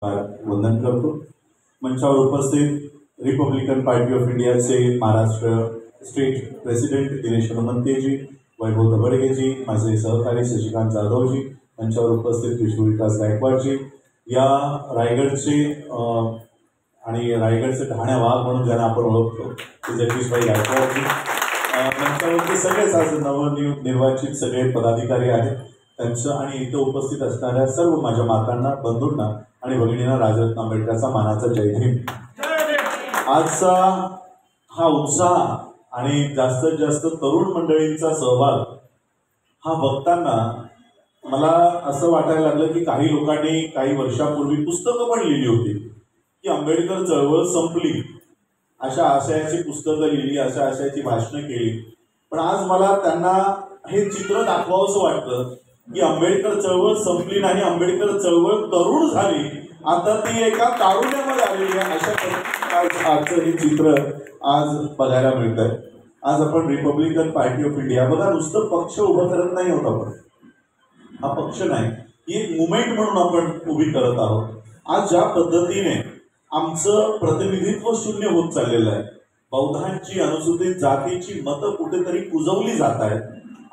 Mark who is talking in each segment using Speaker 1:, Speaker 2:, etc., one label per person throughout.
Speaker 1: वंदन करतो। मंचावर उपस्थित रिपब्लिकन पार्टी ऑफ इंडियाचे महाराष्ट्र स्टेट प्रेसिडेंट दिनेश हनुमंतेजी, वैभव दबडगेजी, माझे सहकारी शशिकांत जाधवजी, मंचावर उपस्थित विष्णू विकास गायकवाडजी, या रायगडचे आणि रायगडचे ठाण्या वाघ म्हणून ज्यांना आपण ओळखतो ते जगदीशभाई गायकवाडजी, मंचावरचे सगळेच आज नवनिर्वाचित सगळे पदाधिकारी आहेत त्यांचं आणि इथे उपस्थित असणाऱ्या सर्व माझ्या मातांना, बंधूंना आणि भगिनींना राजरत्न आंबेडकरचा मानाचा जय भीम। आजचा हा उत्साह आणि जास्तीत जास्त तरुण मंडळींचा सहभाग हा बघताना मला असं वाटायला लागलं की काही लोकांनी काही वर्षापूर्वी पुस्तकं पण लिहिली होती की आंबेडकर चळवळ संपली, अशा आशयाची पुस्तकं लिहिली, अशा आशयाची भाषणं केली। पण आज मला त्यांना हे चित्र दाखवावंसं वाटतं की आंबेडकर चळवळ संपली नाही, आंबेडकर चळवळ तरुण झाली, आता ती एका तारुण्यामध्ये आलेली आहे, अशा पद्धतीने आजचं हे चित्र आज बघायला मिळत आहे। आज आपण रिपब्लिकन पार्टी ऑफ इंडिया, बघा नुसतं पक्ष उभं करत नाही होत आपण, हा पक्ष नाही, ही एक मुवमेंट म्हणून आपण उभी करत आहोत। आज ज्या पद्धतीने आमचं प्रतिनिधित्व शून्य होत चाललेलं आहे, बौद्धांची, अनुसूचित जातीची मतं कुठेतरी कुजवली जात आहेत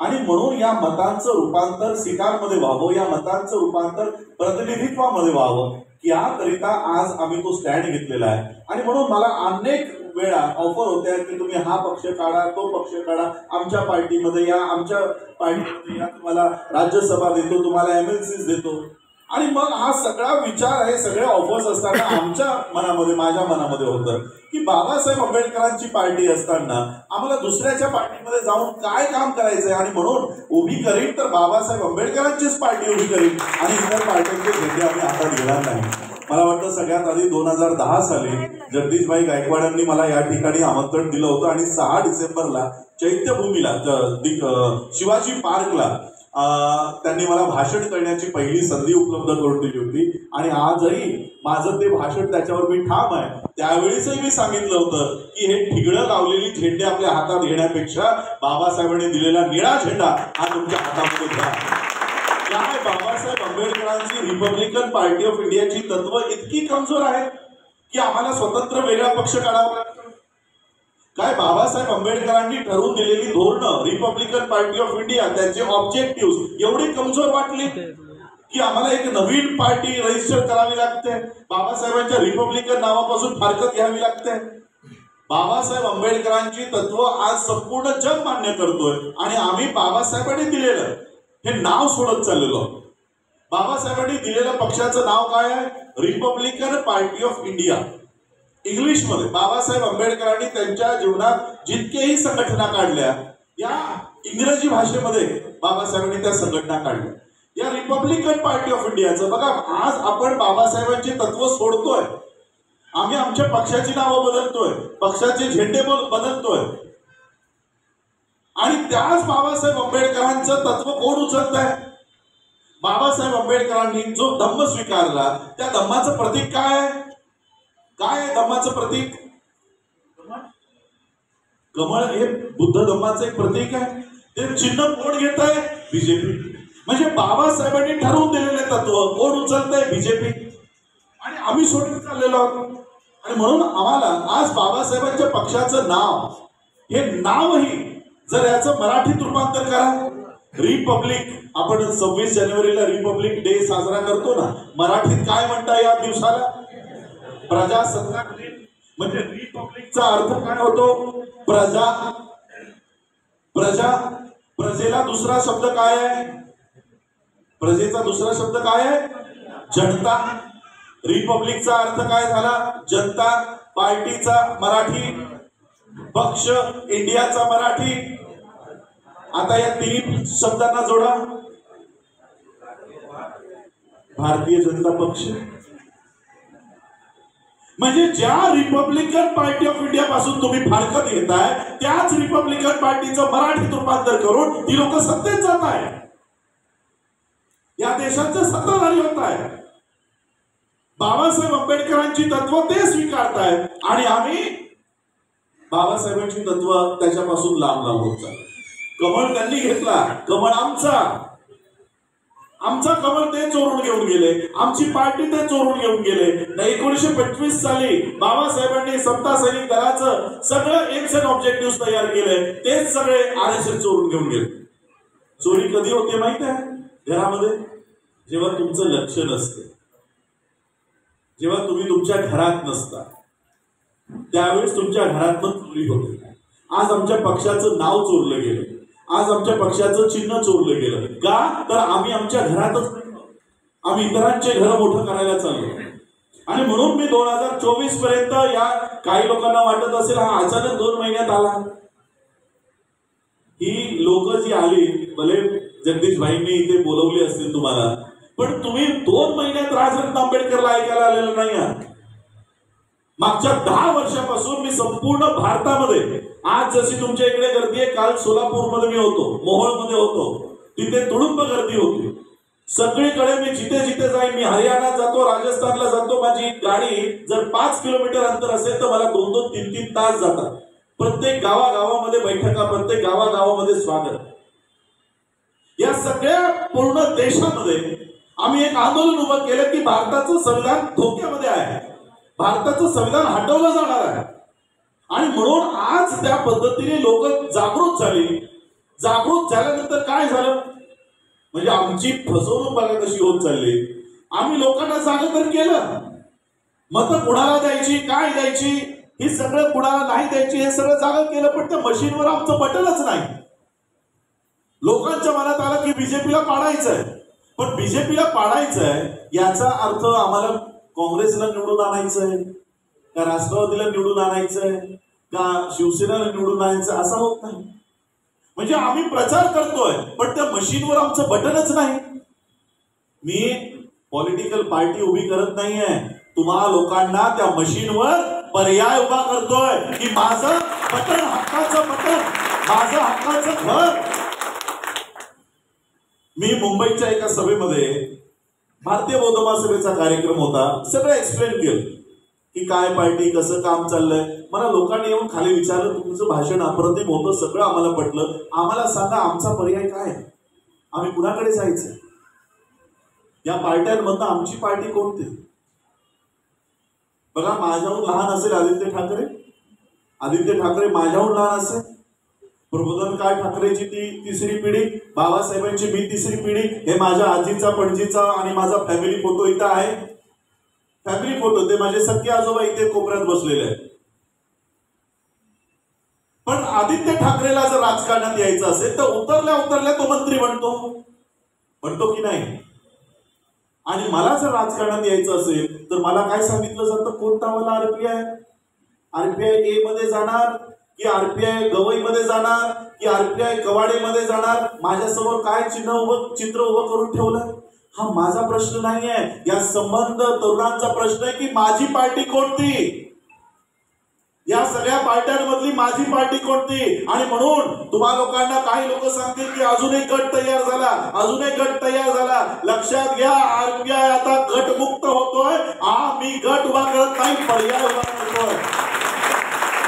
Speaker 1: आणि म्हणून या मतांचं रूपांतर सीटांमध्ये व्हावं, या मतांचं रूपांतर प्रतिनिधित्वामध्ये व्हावं याकरिता आज आम्ही तो स्टँड घेतलेला आहे। आणि म्हणून मला अनेक वेळा ऑफर होत्या की तुम्ही हा पक्ष काढा, तो पक्ष काढा, आमच्या पार्टीमध्ये या, आमच्या पार्टीमध्ये या, तुम्हाला राज्यसभा देतो, तुम्हाला MLCs देतो। आणि मग हा सगळा विचार, हे सगळे ऑफर्स असताना आमच्या मनामध्ये, माझ्या मनामध्ये होतं की बाबासाहेब आंबेडकरांची पार्टी असताना आम्हाला दुसऱ्याच्या पार्टीमध्ये जाऊन काय काम करायचंय, आणि म्हणून उभी करीन तर बाबासाहेब आंबेडकरांचीच पार्टी उभी करीन आणि इतर पार्टीचे झेंडे आम्ही हातात घेणार नाही। मला वाटतं सगळ्यात आधी 2010 साली जगदीशभाई गायकवाडांनी मला या ठिकाणी आमंत्रण दिलं होतं आणि 6 डिसेंबरला चैत्यभूमीला, शिवाजी पार्कला त्यांनी मला भाषण करण्याची पहिली संधी उपलब्ध करून दिली होती। आणि आजही माझं ते भाषण त्याच्यावर मी ठाम आहे। त्यावेळीसही मी सांगितलं होतं की हे ठिगळं लावलेली झेंडे आपल्या हातात घेण्यापेक्षा बाबासाहेबांनी दिलेला निळा झेंडा हा तुमच्या हातामध्ये घ्या। काय बाबासाहेब आंबेडकरांची रिपब्लिकन पार्टी ऑफ इंडियाची तत्व इतकी कमजोर आहेत की आम्हाला स्वतंत्र वेगळा पक्ष काढावा लागतो? काय बाबासाहेब आंबेडकरांनी ठरवून दिलेली धोरणं, रिपब्लिकन पार्टी ऑफ इंडिया, त्यांचे ऑब्जेक्टिव्ह एवढे कमजोर वाटले की आम्हाला एक नवीन पार्टी रजिस्टर करावी लागते, बाबासाहेबांच्या रिपब्लिकन नावापासून फारकत घ्यावी लागते? बाबासाहेब आंबेडकरांची तत्व आज संपूर्ण जग मान्य करतोय आणि आम्ही बाबासाहेबांनी दिलेलं हे नाव सोडत चाललेलो। बाबासाहेबांनी दिलेल्या पक्षाचं नाव काय आहे? Republican party of India. इंग्लिशमध्ये बाबासाहेब आंबेडकरांनी त्यांच्या जीवनात जितकेही संघटना काढल्या, या इंग्रजी भाषेमध्ये बाबासाहेबांनी त्या संघटना काढल्या। या रिपब्लिकन पार्टी ऑफ इंडियाचं बघा, आज आपण बाबासाहेबांची तत्व सोडतोय, आम्ही आमच्या पक्षाची नावं बदलतोय, पक्षाचे झेंडे बदलतोय, आणि त्याच बाबासाहेब आंबेडकरांचं तत्व कोण उचलत आहे? बाबासाहेब आंबेडकरांनी जो धम्म स्वीकारला त्या धम्माचं प्रतीक काय आहे? काय आहे धम्माचं प्रतीक? कमळ हे बुद्ध धम्माचं एक प्रतीक आहे। ते चिन्ह कोण घेत आहे? बीजेपी। म्हणजे बाबासाहेबांनी ठरवून दिलेले तत्व कोण उचलतंय? बीजेपी। आणि आम्ही सोडून चाललेलो आहोत। आणि म्हणून आम्हाला आज बाबासाहेबांच्या पक्षाचं नाव, हे नावही जर याचं मराठीत रूपांतर करा, रिपब्लिक, आपण 26 जानेवारीला रिपब्लिक डे साजरा करतो ना, मराठीत काय म्हणता या दिवसाला? प्रजासत्ताक दिन। म्हणजे रिपब्लिकचा अर्थ काय होतो? प्रजा। प्रजा, प्रजेला दुसरा शब्द काय आहे? प्रजेचा दुसरा शब्द काय आहे? जनता। रिपब्लिकचा अर्थ काय झाला? जनता। पार्टीचा मराठी, पक्ष, इंडियाचा मराठी। आता या तिन्ही शब्दांना जोडा, भारतीय जनता पक्ष। म्हणजे ज्या रिपब्लिकन पार्टी ऑफ इंडिया पासून तुम्ही फारकत घेताय, त्याच रिपब्लिकन पार्टीचं मराठीत रूपांतर करून ती लोक सत्तेत जात आहे, या देशाचं सत्ताधारी होत आहे। बाबासाहेब आंबेडकरांची तत्व ते स्वीकारतायत आणि आम्ही बाबासाहेबांची तत्व त्याच्यापासून लांब लांब होत चाललो। कमळ त्यांनी घेतला, कमळ आमचा, आमचा कमळ ते चोरून घेऊन गेले, आमची पार्टी ते चोरून घेऊन गेले. 1925 साली बाबासाहेबांनी समता सैनिक दलाचं सगळं एम्स अँड ऑब्जेक्टिव्ह तयार केले, तेच सगळे RSS चोरून घेऊन गेले. चोरी कधी होते माहिती आहे? घरामध्ये, जेव्हा तुमचं लक्ष नसते, जेव्हा तुम्ही तुमच्या घरात नसता, त्यावेळेस तुमच्या घरातनं चोरी होते. आज आमच्या पक्षाचं नाव चोरलं गेलं, आज आमच्या पक्षाचं चिन्ह चोरलं गेलं. का? तर आम्ही आमच्या घरातच, आम्ही इतरांचे घर मोठं करायला चाललो. आणि म्हणून मी 2024 पर्यंत, या काही लोकांना वाटत असेल हा अचानक 2 महिन्यात आला. ही लोक जी आली, भले जगदीश भाईंनी इथे बोलवली असतील तुम्हाला, पण तुम्ही 2 महिन्यात राजरत्न आंबेडकरला ऐकायला आलेलं नाही आहात. मागच्या 10 वर्षापासून मी संपूर्ण भारतामध्ये, आज जशी तुमच्या इकडे गर्दी आहे, काल सोलापूरमध्ये मी होतो, मोहोळमध्ये होतो, तिथे तुडुंब गर्दी होती. सगळीकडे मी जिथे जिथे जाईन, मी हरियाणात जातो, राजस्थानला जातो, माझी गाडी जर 5 किलोमीटर अंतर असेल तर मला 2-2, 3-3 तास जातात. प्रत्येक गावागावामध्ये बैठका, प्रत्येक गावागावामध्ये स्वागत. या सगळ्या पूर्ण देशामध्ये आम्ही एक आंदोलन उभं केलं की भारताचं संविधान धोक्यामध्ये आहे, भारताचं संविधान हटवलं जाणार आहे. आणि म्हणून आज त्या पद्धतीने लोक जागृत झाली. जागृत झाल्यानंतर काय झालं, म्हणजे आमची फसवणूक बघा कशी होत चालली. आम्ही लोकांना जागं तर केलं, मतं कुणाला द्यायची, काय द्यायची, हे सगळं कुणाला नाही द्यायची, हे सगळं जागं केलं, पण त्या मशीनवर आमचं बटनच नाही. लोकांच्या मनात आलं की बीजेपीला पाडायचंय, पण बीजेपीला पाडायचंय याचा अर्थ आम्हाला काँग्रेसला निवडून आणायचंय का, राष्ट्रवादीला निवडून आणायचंय का, शिवसेनेला निवडून आणायचं, असं होत नाही. म्हणजे आम्ही प्रचार करतोय, पण त्या मशीनवर आमचं बटनच नाही. मी पॉलिटिकल पार्टी उभी करत नाहीये, तुम्हा लोकांना त्या मशीनवर पर्याय उभा करतोय की माझं बटन, हक्काचं बटन, माझं हक्काचं घर. मी मुंबईच्या एका सभेमध्ये, भारतीय बौद्ध महासभेचा कार्यक्रम होता, सगळं एक्सप्लेन केलं की काय पार्टी, कसं काम चाललंय. मला लोकांनी येऊन खाली विचारलं, तुमचं भाषण अप्रतिम होतं, सगळं आम्हाला पटलं, आम्हाला सांगा आमचा पर्याय काय, आम्ही कुणाकडे जायचं, या पार्ट्यांमधनं आमची पार्टी कोणती. बघा, माझ्याहून लहान असेल आदित्य ठाकरे, आदित्य ठाकरे माझ्याहून लहान असेल, प्रबोधनकार ठाकरेची ती 3री पिढी, बाबासाहेबांची मी 3री पिढी, हे माझ्या आजीचा, पणजीचा आणि माझा फॅमिली फोटो इथं आहे. फॅमिली फोटो, ते माझे सख्खे आजोबा इथे कोपऱ्यात बसलेले आहेत. पण आदित्य ठाकरेला जर राजकारणात यायचं असेल तर उतरल्या उतरल्या तो मंत्री बनतो की नाही. आणि मला जर राजकारणात यायचं असेल तर मला काय सांगितलं जातं, कोणता मला आरपीआय ए मध्ये जाणार की आरपीआय गवईमध्ये जाणार की आरपीआय कवाडेमध्ये जाणार, माझ्यासमोर काय चित्र उभं करून ठेवलं. हा माझा प्रश्न नाहीये, या संबंध तरुणांचा प्रश्न आहे की माझी पार्टी कोणती, या सगळ्या पार्ट्यांमधली माझी पार्टी कोणती. आणि म्हणून तुम्हा लोकांना काही लोक सांगतील की अजून एक गट तयार झाला, अजून एक गट तयार झाला. लक्षात घ्या, आरपीआय आता गटमुक्त होतोय. मी गट उभा करत नाही, पर्याय उभा करतोय.